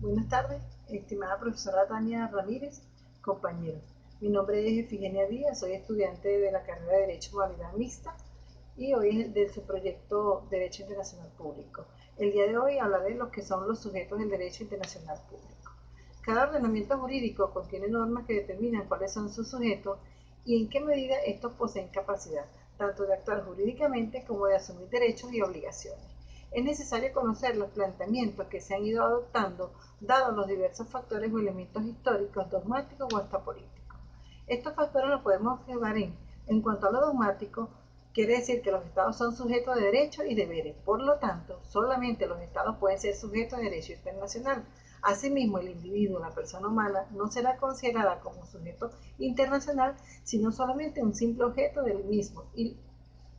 Buenas tardes, estimada profesora Tania Ramírez, compañeros. Mi nombre es Efigenia Díaz, soy estudiante de la carrera de Derecho Modalidad Mixta y hoy es de su proyecto Derecho Internacional Público. El día de hoy hablaré de lo que son los sujetos del Derecho Internacional Público. Cada ordenamiento jurídico contiene normas que determinan cuáles son sus sujetos y en qué medida estos poseen capacidad, tanto de actuar jurídicamente como de asumir derechos y obligaciones. Es necesario conocer los planteamientos que se han ido adoptando, dados los diversos factores o elementos históricos, dogmáticos o hasta políticos. Estos factores los podemos observar en cuanto a lo dogmático, quiere decir que los estados son sujetos de derechos y deberes. Por lo tanto, solamente los estados pueden ser sujetos de derecho internacional. Asimismo, el individuo, la persona humana, no será considerada como sujeto internacional, sino solamente un simple objeto del mismo. Y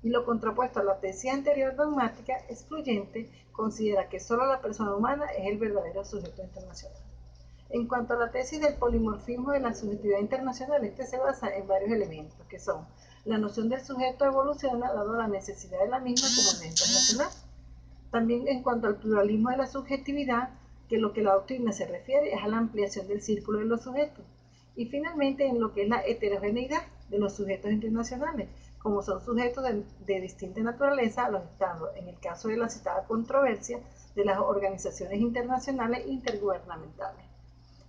lo contrapuesto a la tesis anterior dogmática excluyente considera que solo la persona humana es el verdadero sujeto internacional. En cuanto a la tesis del polimorfismo de la subjetividad internacional, este se basa en varios elementos, que son: la noción del sujeto evoluciona dado la necesidad de la misma comunidad internacional. También en cuanto al pluralismo de la subjetividad, que lo que la doctrina se refiere es a la ampliación del círculo de los sujetos. Y finalmente en lo que es la heterogeneidad de los sujetos internacionales, como son sujetos de distinta naturaleza a los estados, en el caso de la citada controversia de las organizaciones internacionales intergubernamentales.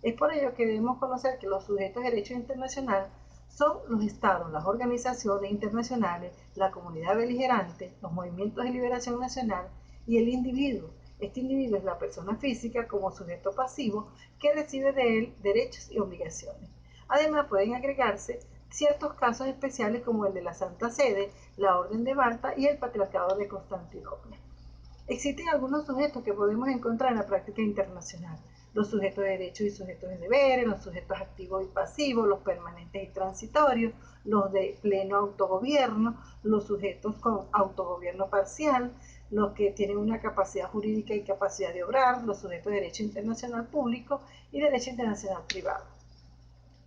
Es por ello que debemos conocer que los sujetos de derecho internacional son los estados, las organizaciones internacionales, la comunidad beligerante, los movimientos de liberación nacional y el individuo. Este individuo es la persona física como sujeto pasivo que recibe de él derechos y obligaciones. Además, pueden agregarse ciertos casos especiales como el de la Santa Sede, la Orden de Malta y el Patriarcado de Constantinopla. Existen algunos sujetos que podemos encontrar en la práctica internacional: los sujetos de derechos y sujetos de deberes, los sujetos activos y pasivos, los permanentes y transitorios, los de pleno autogobierno, los sujetos con autogobierno parcial, los que tienen una capacidad jurídica y capacidad de obrar, los sujetos de derecho internacional público y derecho internacional privado.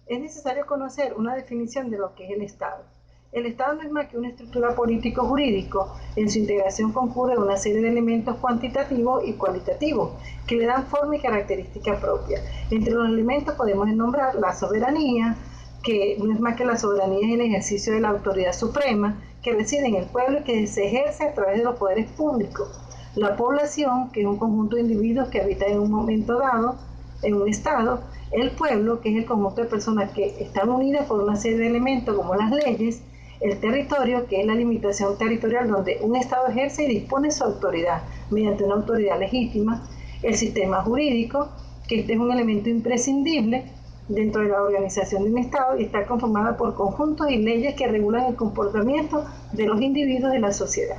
Es necesario conocer una definición de lo que es el Estado. El Estado no es más que una estructura político-jurídico. En su integración concurre una serie de elementos cuantitativos y cualitativos que le dan forma y característica propia. Entre los elementos podemos nombrar la soberanía, que no es más que la soberanía es el ejercicio de la autoridad suprema que reside en el pueblo y que se ejerce a través de los poderes públicos. La población, que es un conjunto de individuos que habitan en un momento dado en un estado. El pueblo, que es el conjunto de personas que están unidas por una serie de elementos como las leyes. El territorio, que es la limitación territorial donde un estado ejerce y dispone su autoridad mediante una autoridad legítima. El sistema jurídico, que este es un elemento imprescindible dentro de la organización de un estado y está conformada por conjuntos y leyes que regulan el comportamiento de los individuos de la sociedad.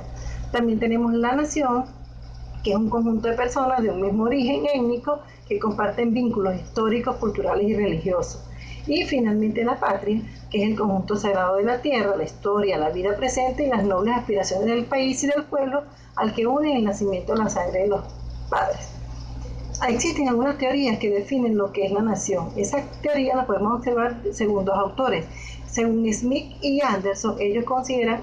También tenemos la nación, que es un conjunto de personas de un mismo origen étnico que comparten vínculos históricos, culturales y religiosos. Y finalmente la patria, que es el conjunto sagrado de la tierra, la historia, la vida presente y las nobles aspiraciones del país y del pueblo al que une el nacimiento de la sangre de los padres. Existen algunas teorías que definen lo que es la nación. Esas teorías las podemos observar según dos autores. Según Smith y Anderson, ellos consideran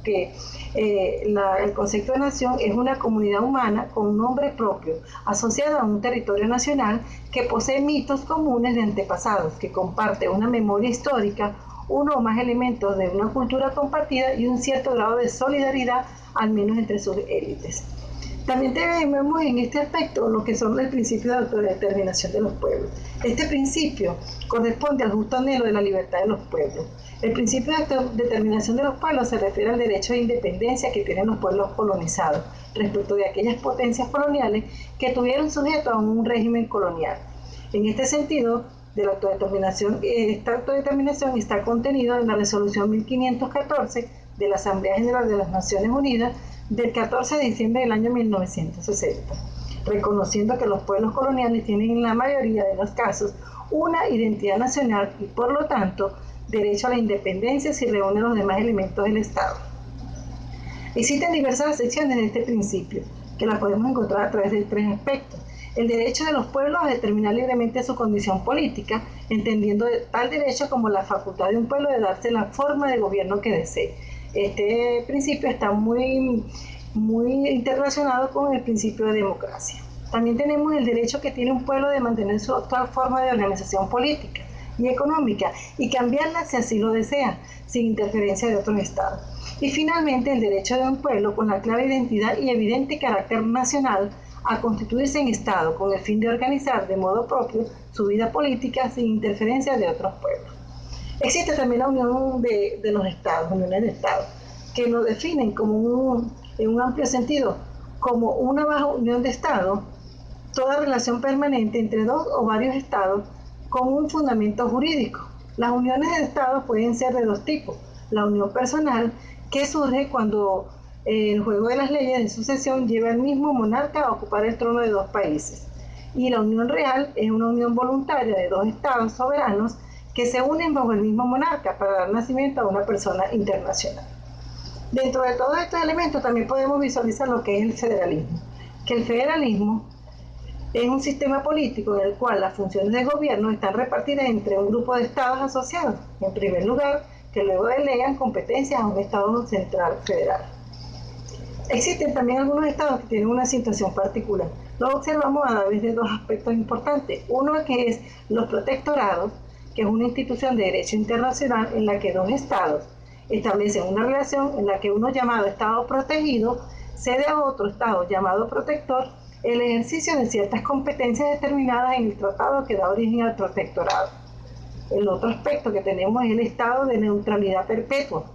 que el concepto de nación es una comunidad humana con un nombre propio, asociada a un territorio nacional que posee mitos comunes de antepasados, que comparte una memoria histórica, uno o más elementos de una cultura compartida y un cierto grado de solidaridad, al menos entre sus élites. También tenemos en este aspecto lo que son el principio de autodeterminación de los pueblos. Este principio corresponde al justo anhelo de la libertad de los pueblos. El principio de autodeterminación de los pueblos se refiere al derecho de independencia que tienen los pueblos colonizados respecto de aquellas potencias coloniales que tuvieron sujeto a un régimen colonial. En este sentido, de la autodeterminación, esta autodeterminación está contenido en la resolución 1514 de la Asamblea General de las Naciones Unidas del 14 de diciembre del año 1960, reconociendo que los pueblos coloniales tienen en la mayoría de los casos una identidad nacional y por lo tanto derecho a la independencia si reúnen los demás elementos del Estado. Existen diversas secciones de este principio que las podemos encontrar a través de tres aspectos: el derecho de los pueblos a determinar libremente su condición política, entendiendo tal derecho como la facultad de un pueblo de darse la forma de gobierno que desee. Este principio está muy interrelacionado con el principio de democracia. También tenemos el derecho que tiene un pueblo de mantener su actual forma de organización política y económica y cambiarla si así lo desea, sin interferencia de otros estados. Y finalmente el derecho de un pueblo con la clara identidad y evidente carácter nacional a constituirse en estado con el fin de organizar de modo propio su vida política sin interferencia de otros pueblos. Existe también la unión de los estados, uniones de estados, que lo definen como en un amplio sentido como una baja unión de estados, toda relación permanente entre dos o varios estados con un fundamento jurídico. Las uniones de estados pueden ser de dos tipos: la unión personal, que surge cuando el juego de las leyes de sucesión lleva al mismo monarca a ocupar el trono de dos países, y la unión real es una unión voluntaria de dos estados soberanos que se unen bajo el mismo monarca para dar nacimiento a una persona internacional. Dentro de todos estos elementos también podemos visualizar lo que es el federalismo, que el federalismo es un sistema político en el cual las funciones de gobierno están repartidas entre un grupo de estados asociados, en primer lugar, que luego delegan competencias a un estado central federal. Existen también algunos estados que tienen una situación particular. Lo observamos a través de dos aspectos importantes. Uno que es los protectorados, que es una institución de derecho internacional en la que dos estados establecen una relación en la que uno llamado estado protegido cede a otro estado llamado protector el ejercicio de ciertas competencias determinadas en el tratado que da origen al protectorado. El otro aspecto que tenemos es el estado de neutralidad perpetua.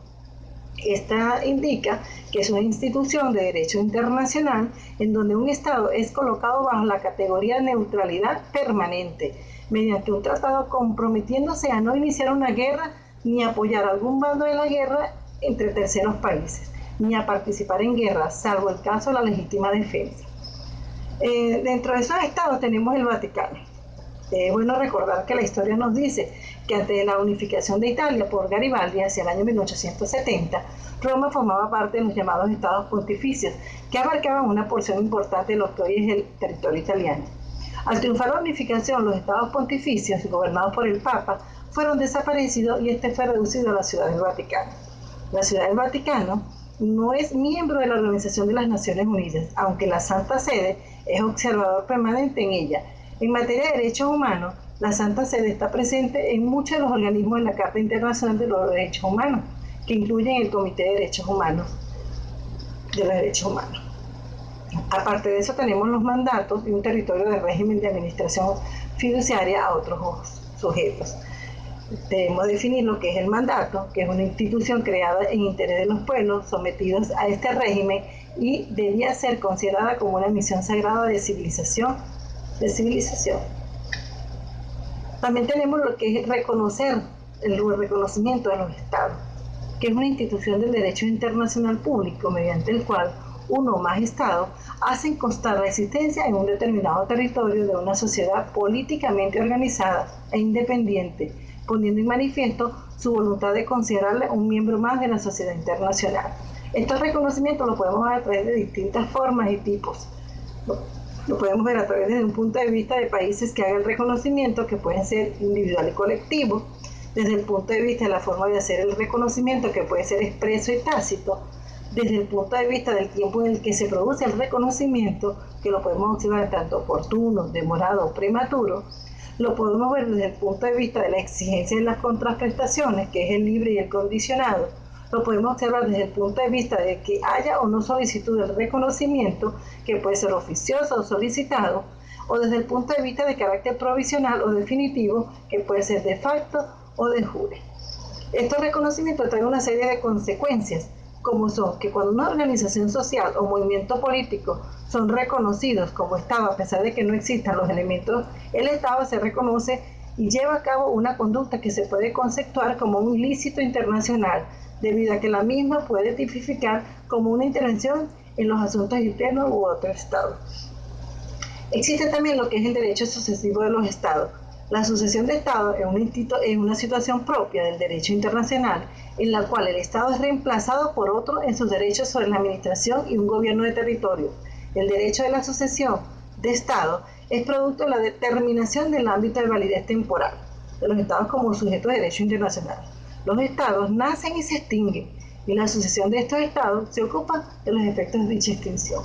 Esta indica que es una institución de derecho internacional en donde un estado es colocado bajo la categoría de neutralidad permanente, mediante un tratado comprometiéndose a no iniciar una guerra ni apoyar algún bando de la guerra entre terceros países, ni a participar en guerras, salvo el caso de la legítima defensa. Dentro de esos estados tenemos el Vaticano. Es bueno recordar que la historia nos dice que antes de la unificación de Italia por Garibaldi hacia el año 1870, Roma formaba parte de los llamados estados pontificios, que abarcaban una porción importante de lo que hoy es el territorio italiano. Al triunfar la unificación, los estados pontificios, gobernados por el Papa, fueron desaparecidos y este fue reducido a la Ciudad del Vaticano. La Ciudad del Vaticano no es miembro de la Organización de las Naciones Unidas, aunque la Santa Sede es observador permanente en ella. En materia de derechos humanos, la Santa Sede está presente en muchos de los organismos de la Carta Internacional de los Derechos Humanos, que incluyen el Comité de Derechos Humanos de los Derechos Humanos. Aparte de eso, tenemos los mandatos y un territorio de régimen de administración fiduciaria a otros sujetos. Debemos definir lo que es el mandato, que es una institución creada en interés de los pueblos sometidos a este régimen y debía ser considerada como una misión sagrada de civilización. También tenemos lo que es reconocer el reconocimiento de los estados, que es una institución del derecho internacional público mediante el cual uno o más estados hacen constar la existencia en un determinado territorio de una sociedad políticamente organizada e independiente, poniendo en manifiesto su voluntad de considerarle un miembro más de la sociedad internacional. Estos reconocimientos los podemos ver a través de distintas formas y tipos. Lo podemos ver a través de un punto de vista de países que hagan el reconocimiento, que pueden ser individual y colectivo, desde el punto de vista de la forma de hacer el reconocimiento, que puede ser expreso y tácito, desde el punto de vista del tiempo en el que se produce el reconocimiento, que lo podemos observar tanto oportuno, demorado o prematuro. Lo podemos ver desde el punto de vista de la exigencia de las contraprestaciones, que es el libre y el condicionado. Lo podemos observar desde el punto de vista de que haya o no solicitud del reconocimiento, que puede ser oficioso o solicitado, o desde el punto de vista de carácter provisional o definitivo, que puede ser de facto o de jure. Estos reconocimientos traen una serie de consecuencias, como son que cuando una organización social o movimiento político son reconocidos como Estado, a pesar de que no existan los elementos, el Estado se reconoce y lleva a cabo una conducta que se puede conceptuar como un ilícito internacional, debido a que la misma puede tipificar como una intervención en los asuntos internos u otro Estado. Existe también lo que es el derecho sucesivo de los Estados. La sucesión de Estados es una situación propia del derecho internacional en la cual el Estado es reemplazado por otro en sus derechos sobre la administración y un gobierno de territorio. El derecho de la sucesión de Estado es producto de la determinación del ámbito de validez temporal de los Estados como sujetos de derecho internacional. Los Estados nacen y se extinguen, y la sucesión de estos Estados se ocupa de los efectos de dicha extinción.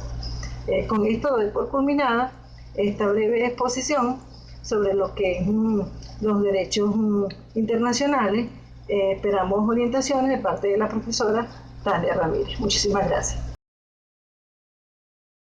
Con esto doy por culminada esta breve exposición sobre lo que es los derechos internacionales. Esperamos orientaciones de parte de la profesora Tania Ramírez. Muchísimas gracias.